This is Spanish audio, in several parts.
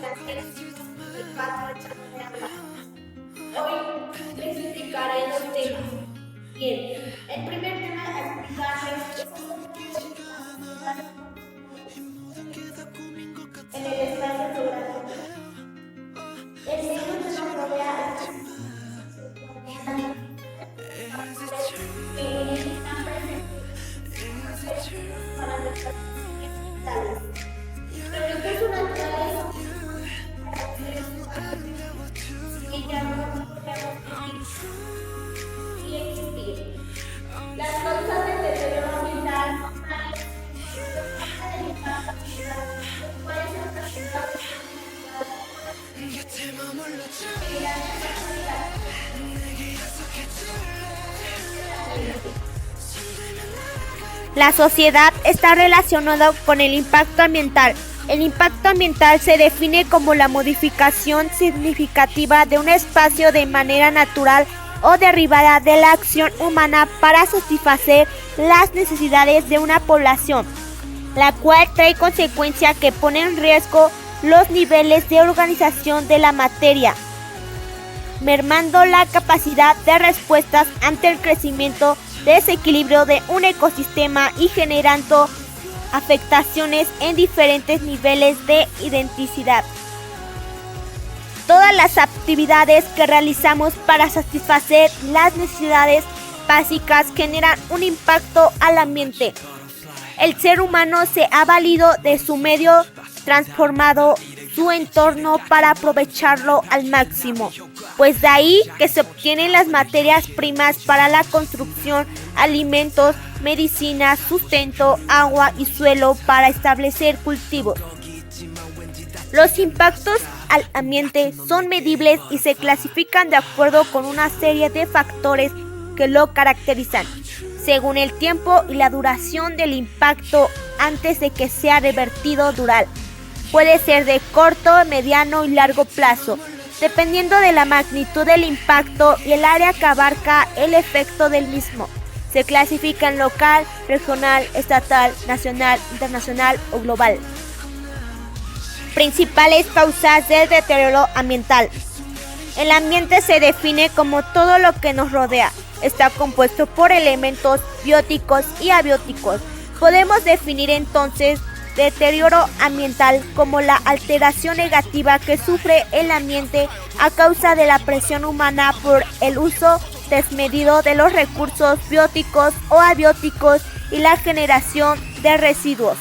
Hoy les explicaré dos temas. Bien, el primer tema a explicarles es en el espacio geográfico. El mundo que nos rodea están presentes para nuestras sociedades. Los recursos naturales que ya no podemos vivir y existir. Las causas del deterioro ambiental la sociedad está relacionada con el impacto ambiental. El impacto ambiental se define como la modificación significativa de un espacio de manera natural o derivada de la acción humana para satisfacer las necesidades de una población, la cual trae consecuencia que pone en riesgo los niveles de organización de la materia, mermando la capacidad de respuestas ante el crecimiento, desequilibrio de un ecosistema y generando afectaciones en diferentes niveles de identidad. Todas las actividades que realizamos para satisfacer las necesidades básicas generan un impacto al ambiente. El ser humano se ha valido de su medio, transformado su entorno para aprovecharlo al máximo, pues de ahí que se obtienen las materias primas para la construcción, alimentos, medicina, sustento, agua y suelo para establecer cultivos. Los impactos al ambiente son medibles y se clasifican de acuerdo con una serie de factores que lo caracterizan, según el tiempo y la duración del impacto antes de que sea revertido dural. Puede ser de corto, mediano y largo plazo, dependiendo de la magnitud del impacto y el área que abarca el efecto del mismo. Se clasifica en local, regional, estatal, nacional, internacional o global. Principales causas del deterioro ambiental. El ambiente se define como todo lo que nos rodea. Está compuesto por elementos bióticos y abióticos. Podemos definir entonces deterioro ambiental como la alteración negativa que sufre el ambiente a causa de la presión humana por el uso desmedido de los recursos bióticos o abióticos y la generación de residuos.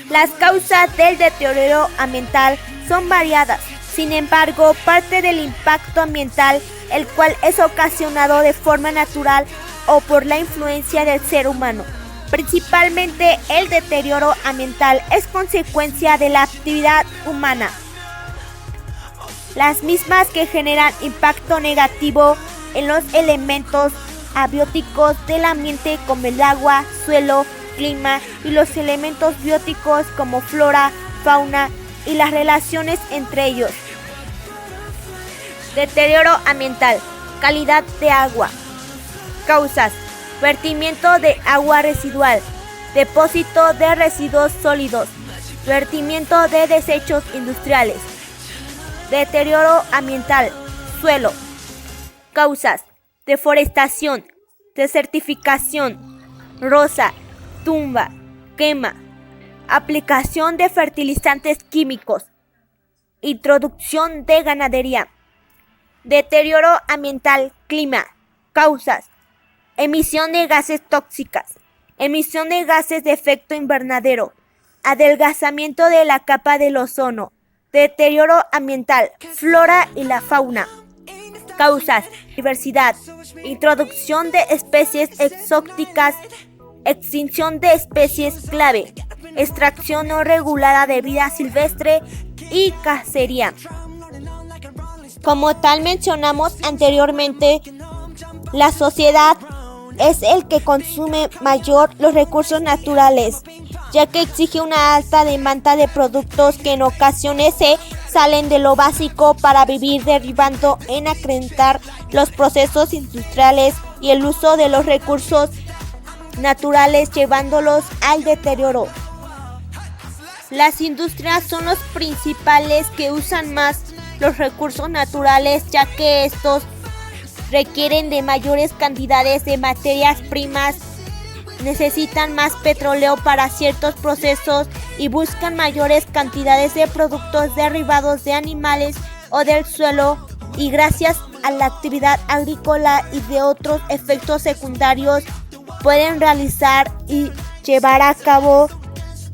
Las causas del deterioro ambiental son variadas. Sin embargo, parte del impacto ambiental, el cual es ocasionado de forma natural o por la influencia del ser humano. Principalmente el deterioro ambiental es consecuencia de la actividad humana. Las mismas que generan impacto negativo en los elementos abióticos del ambiente como el agua, suelo, clima y los elementos bióticos como flora, fauna y las relaciones entre ellos. Deterioro ambiental, calidad de agua. Causas: vertimiento de agua residual, depósito de residuos sólidos, vertimiento de desechos industriales. Deterioro ambiental, suelo. Causas: deforestación, desertificación, roza, tumba, quema, aplicación de fertilizantes químicos, introducción de ganadería. Deterioro ambiental, clima. Causas: emisión de gases tóxicas, emisión de gases de efecto invernadero, adelgazamiento de la capa del ozono. Deterioro ambiental, flora y la fauna. Causas: diversidad, introducción de especies exóticas, extinción de especies clave, extracción no regulada de vida silvestre y cacería. Como tal mencionamos anteriormente, la sociedad es el que consume mayor los recursos naturales, ya que exige una alta demanda de productos que en ocasiones se salen de lo básico para vivir, derivando en acrecentar los procesos industriales y el uso de los recursos naturales, llevándolos al deterioro. Las industrias son los principales que usan más los recursos naturales, ya que estos requieren de mayores cantidades de materias primas, necesitan más petróleo para ciertos procesos y buscan mayores cantidades de productos derivados de animales o del suelo, y gracias a la actividad agrícola y de otros efectos secundarios pueden realizar y llevar a cabo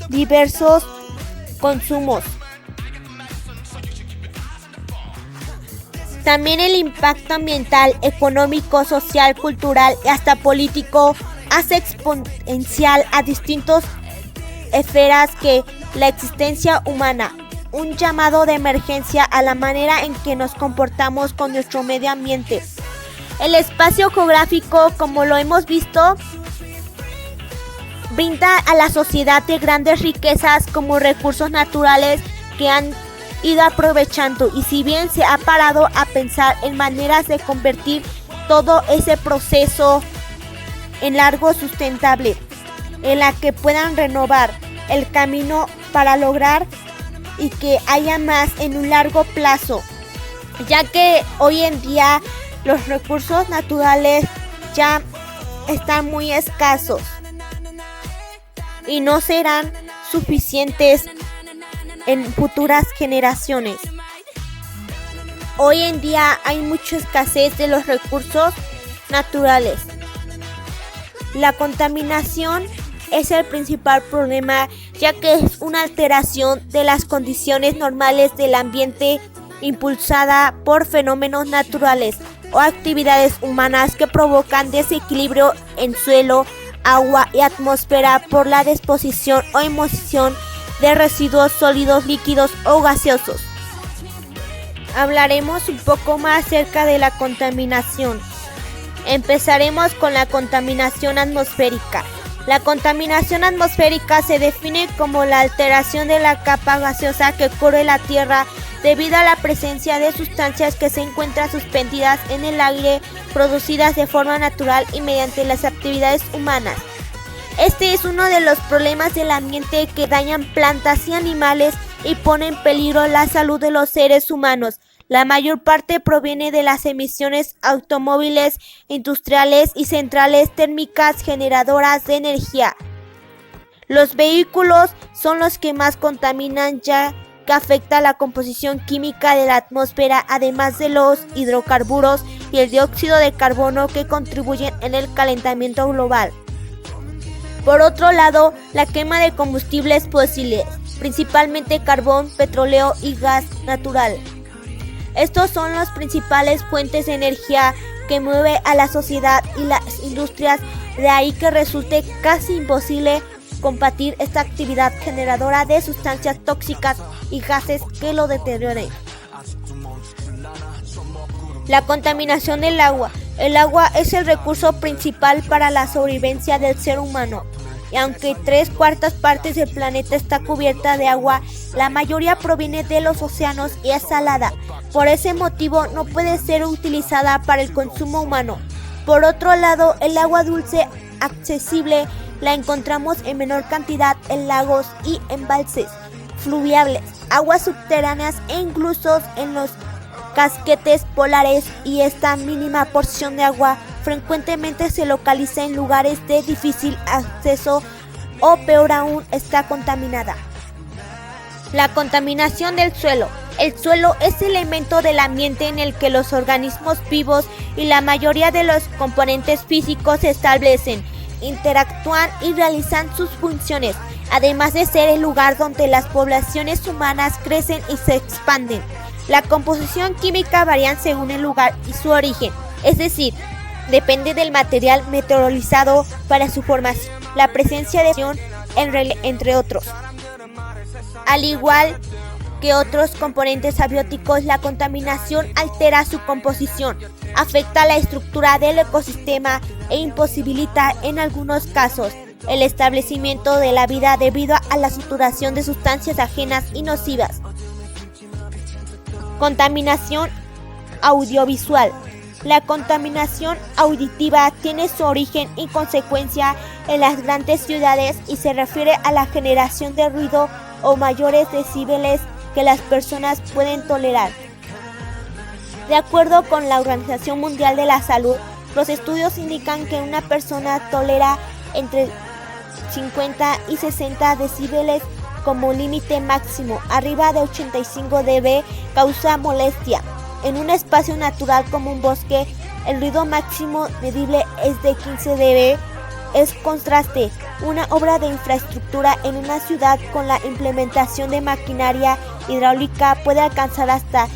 diversos consumos. También el impacto ambiental, económico, social, cultural y hasta político hace exponencial a distintas esferas que la existencia humana, un llamado de emergencia a la manera en que nos comportamos con nuestro medio ambiente. El espacio geográfico, como lo hemos visto, brinda a la sociedad de grandes riquezas como recursos naturales que han ido aprovechando, y si bien se ha parado a pensar en maneras de convertir todo ese proceso en algo sustentable, en la que puedan renovar el camino para lograr y que haya más en un largo plazo, ya que hoy en día los recursos naturales ya están muy escasos y no serán suficientes en futuras generaciones. Hoy en día hay mucha escasez de los recursos naturales. La contaminación es el principal problema, ya que es una alteración de las condiciones normales del ambiente impulsada por fenómenos naturales o actividades humanas que provocan desequilibrio en suelo, agua y atmósfera por la disposición o emisión de residuos sólidos, líquidos o gaseosos. Hablaremos un poco más acerca de la contaminación. Empezaremos con la contaminación atmosférica. La contaminación atmosférica se define como la alteración de la capa gaseosa que cubre la Tierra debido a la presencia de sustancias que se encuentran suspendidas en el aire, producidas de forma natural y mediante las actividades humanas. Este es uno de los problemas del ambiente que dañan plantas y animales y pone en peligro la salud de los seres humanos. La mayor parte proviene de las emisiones automóviles, industriales y centrales térmicas generadoras de energía. Los vehículos son los que más contaminan, ya que afecta la composición química de la atmósfera, además de los hidrocarburos y el dióxido de carbono que contribuyen en el calentamiento global. Por otro lado, la quema de combustibles fósiles, principalmente carbón, petróleo y gas natural. Estos son las principales fuentes de energía que mueve a la sociedad y las industrias, de ahí que resulte casi imposible combatir esta actividad generadora de sustancias tóxicas y gases que lo deterioren. La contaminación del agua. El agua es el recurso principal para la sobrevivencia del ser humano. Y aunque 3/4 partes del planeta está cubierta de agua, la mayoría proviene de los océanos y es salada. Por ese motivo no puede ser utilizada para el consumo humano. Por otro lado, el agua dulce accesible la encontramos en menor cantidad en lagos y embalses fluviales, aguas subterráneas e incluso en los casquetes polares, y esta mínima porción de agua frecuentemente se localiza en lugares de difícil acceso o peor aún está contaminada. La contaminación del suelo. El suelo es el elemento del ambiente en el que los organismos vivos y la mayoría de los componentes físicos se establecen, interactúan y realizan sus funciones, además de ser el lugar donde las poblaciones humanas crecen y se expanden. La composición química varía según el lugar y su origen, es decir, depende del material meteorolizado para su formación, la presencia de ion, entre otros. Al igual que otros componentes abióticos, la contaminación altera su composición, afecta la estructura del ecosistema e imposibilita en algunos casos el establecimiento de la vida debido a la saturación de sustancias ajenas y nocivas. Contaminación audiovisual. La contaminación auditiva tiene su origen y consecuencia en las grandes ciudades y se refiere a la generación de ruido o mayores decibeles que las personas pueden tolerar. De acuerdo con la Organización Mundial de la Salud, los estudios indican que una persona tolera entre 50 y 60 decibeles como límite máximo. Arriba de 85 dB causa molestia. En un espacio natural como un bosque, el ruido máximo medible es de 15 dB. Es contraste. Una obra de infraestructura en una ciudad con la implementación de maquinaria hidráulica puede alcanzar hasta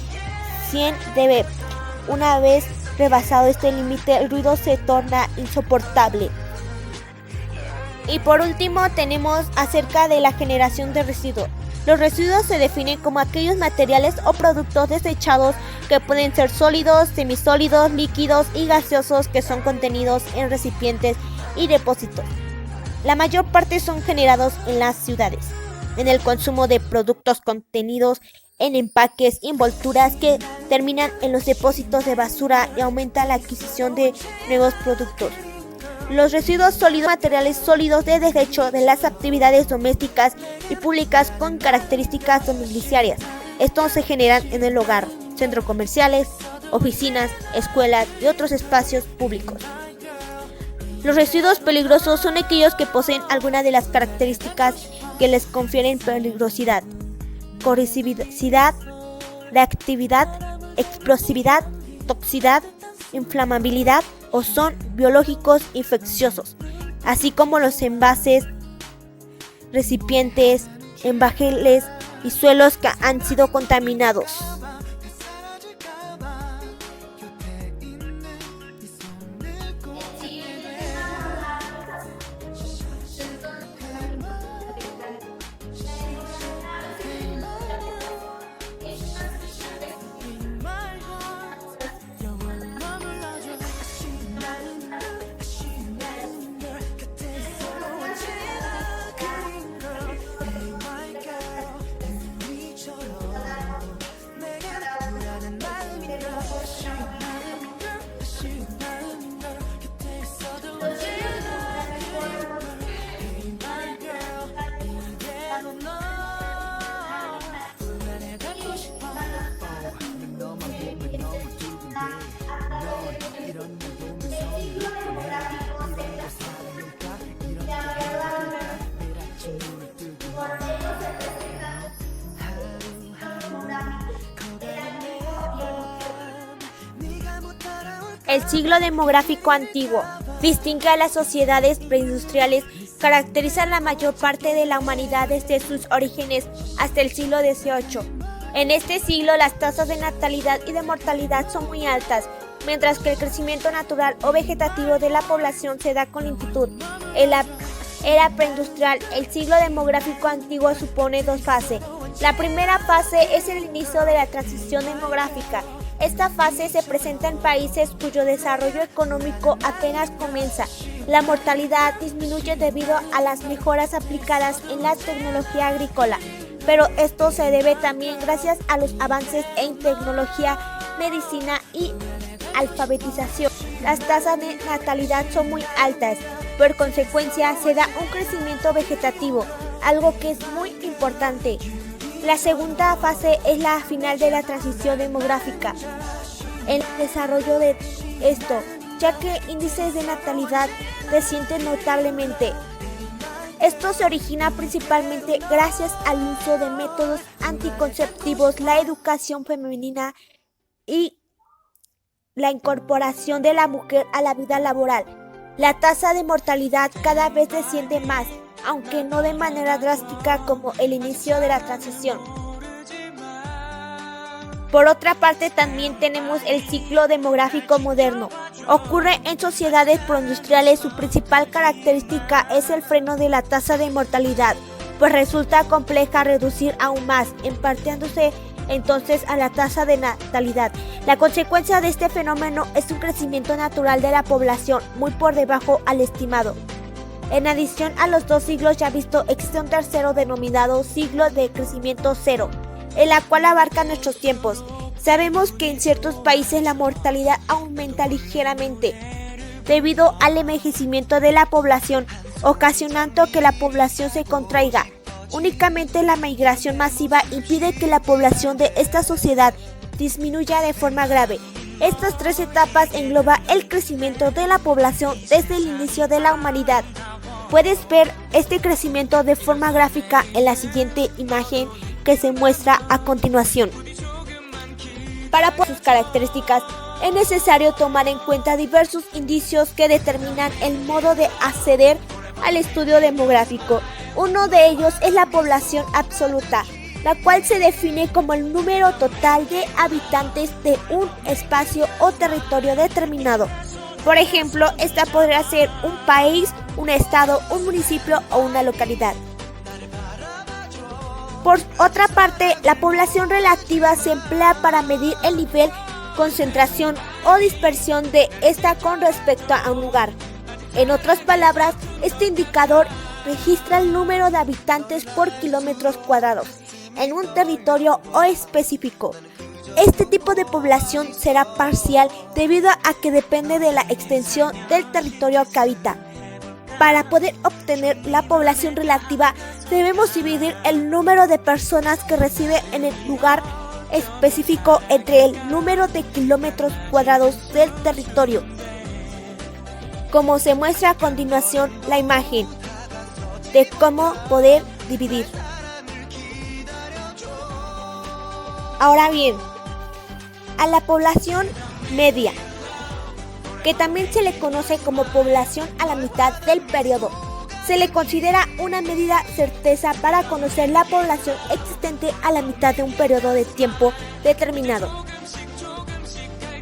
100 dB. Una vez rebasado este límite, el ruido se torna insoportable. Y por último tenemos acerca de la generación de residuos. Los residuos se definen como aquellos materiales o productos desechados que pueden ser sólidos, semisólidos, líquidos y gaseosos que son contenidos en recipientes y depósitos. La mayor parte son generados en las ciudades, en el consumo de productos contenidos en empaques y envolturas que terminan en los depósitos de basura y aumenta la adquisición de nuevos productos. Los residuos sólidos, materiales sólidos de desecho de las actividades domésticas y públicas con características domiciliarias. Estos se generan en el hogar, centros comerciales, oficinas, escuelas y otros espacios públicos. Los residuos peligrosos son aquellos que poseen alguna de las características que les confieren peligrosidad: corrosividad, reactividad, explosividad, toxicidad, inflamabilidad o son biológicos infecciosos, así como los envases, recipientes, embajeles y suelos que han sido contaminados. El ciclo demográfico antiguo distingue a las sociedades preindustriales, caracteriza la mayor parte de la humanidad desde sus orígenes hasta el siglo XVIII. En este siglo las tasas de natalidad y de mortalidad son muy altas, mientras que el crecimiento natural o vegetativo de la población se da con lentitud. En la era preindustrial, el ciclo demográfico antiguo supone dos fases. La primera fase es el inicio de la transición demográfica. Esta fase se presenta en países cuyo desarrollo económico apenas comienza. La mortalidad disminuye debido a las mejoras aplicadas en la tecnología agrícola, pero esto se debe también gracias a los avances en tecnología, medicina y alfabetización. Las tasas de natalidad son muy altas, por consecuencia se da un crecimiento vegetativo, algo que es muy importante. La segunda fase es la final de la transición demográfica. El desarrollo de esto, ya que índices de natalidad descienden notablemente. Esto se origina principalmente gracias al uso de métodos anticonceptivos, la educación femenina y la incorporación de la mujer a la vida laboral. La tasa de mortalidad cada vez desciende más, aunque no de manera drástica como el inicio de la transición. Por otra parte, también tenemos el ciclo demográfico moderno. Ocurre en sociedades proindustriales. Su principal característica es el freno de la tasa de mortalidad, pues resulta compleja reducir aún más, impartiéndose entonces a la tasa de natalidad. La consecuencia de este fenómeno es un crecimiento natural de la población muy por debajo al estimado. En adición a los dos siglos ya visto, existe un tercero denominado siglo de crecimiento cero, en la cual abarca nuestros tiempos. Sabemos que en ciertos países la mortalidad aumenta ligeramente debido al envejecimiento de la población, ocasionando que la población se contraiga. Únicamente la migración masiva impide que la población de esta sociedad disminuya de forma grave. Estas tres etapas engloban el crecimiento de la población desde el inicio de la humanidad. Puedes ver este crecimiento de forma gráfica en la siguiente imagen que se muestra a continuación. Para sus características, es necesario tomar en cuenta diversos indicios que determinan el modo de acceder al estudio demográfico. Uno de ellos es la población absoluta, la cual se define como el número total de habitantes de un espacio o territorio determinado. Por ejemplo, esta podría ser un país, un estado, un municipio o una localidad. Por otra parte, la población relativa se emplea para medir el nivel, concentración o dispersión de esta con respecto a un lugar. En otras palabras, este indicador registra el número de habitantes por kilómetros cuadrados en un territorio o específico. Este tipo de población será parcial debido a que depende de la extensión del territorio que habita. Para poder obtener la población relativa, debemos dividir el número de personas que residen en el lugar específico entre el número de kilómetros cuadrados del territorio. Como se muestra a continuación la imagen de cómo poder dividir. Ahora bien, a la población media, que también se le conoce como población a la mitad del periodo, se le considera una medida certeza para conocer la población existente a la mitad de un periodo de tiempo determinado.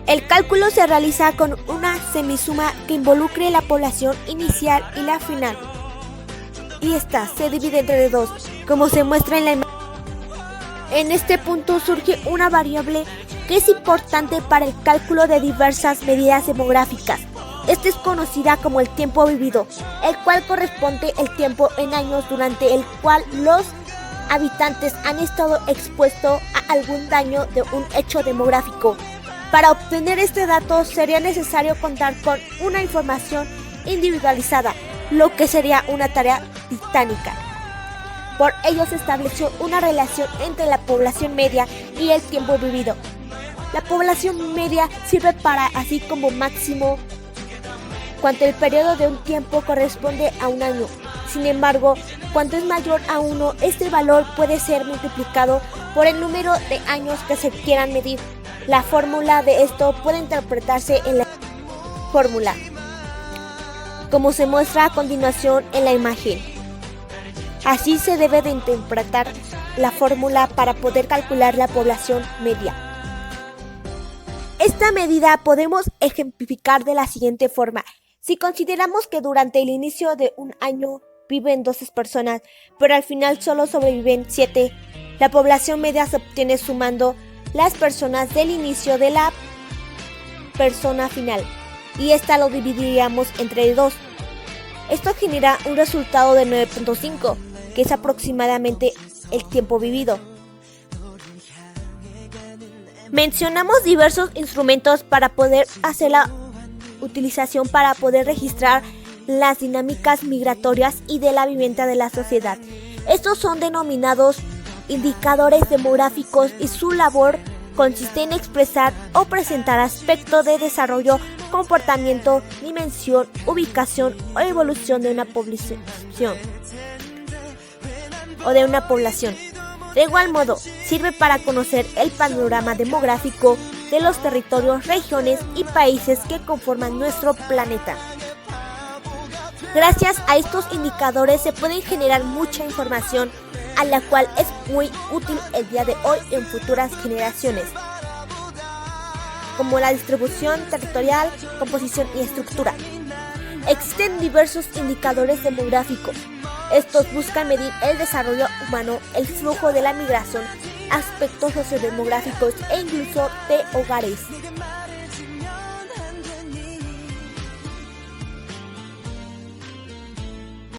El cálculo se realiza con una semisuma que involucre la población inicial y la final, y esta se divide entre dos, como se muestra en la imagen. En este punto surge una variable que es importante para el cálculo de diversas medidas demográficas. Esta es conocida como el tiempo vivido, el cual corresponde al tiempo en años durante el cual los habitantes han estado expuestos a algún daño de un hecho demográfico. Para obtener este dato sería necesario contar con una información individualizada, lo que sería una tarea titánica. Por ello se estableció una relación entre la población media y el tiempo vivido. La población media sirve para, así como máximo, cuanto el periodo de un tiempo corresponde a un año. Sin embargo, cuanto es mayor a 1, este valor puede ser multiplicado por el número de años que se quieran medir. La fórmula de esto puede interpretarse en la fórmula, como se muestra a continuación en la imagen. Así se debe de interpretar la fórmula para poder calcular la población media. Esta medida podemos ejemplificar de la siguiente forma. Si consideramos que durante el inicio de un año viven 12 personas, pero al final solo sobreviven 7, la población media se obtiene sumando las personas del inicio de la persona final, y esta lo dividiríamos entre 2. Esto genera un resultado de 9.5, que es aproximadamente el tiempo vivido. Mencionamos diversos instrumentos para poder hacer la utilización para poder registrar las dinámicas migratorias y de la vivienda de la sociedad. Estos son denominados indicadores demográficos y su labor consiste en expresar o presentar aspectos de desarrollo, comportamiento, dimensión, ubicación o evolución de una población De igual modo, sirve para conocer el panorama demográfico de los territorios, regiones y países que conforman nuestro planeta. Gracias a estos indicadores se pueden generar mucha información a la cual es muy útil el día de hoy en futuras generaciones, como la distribución territorial, composición y estructura. Existen diversos indicadores demográficos. Estos buscan medir el desarrollo humano, el flujo de la migración, aspectos sociodemográficos e incluso de hogares.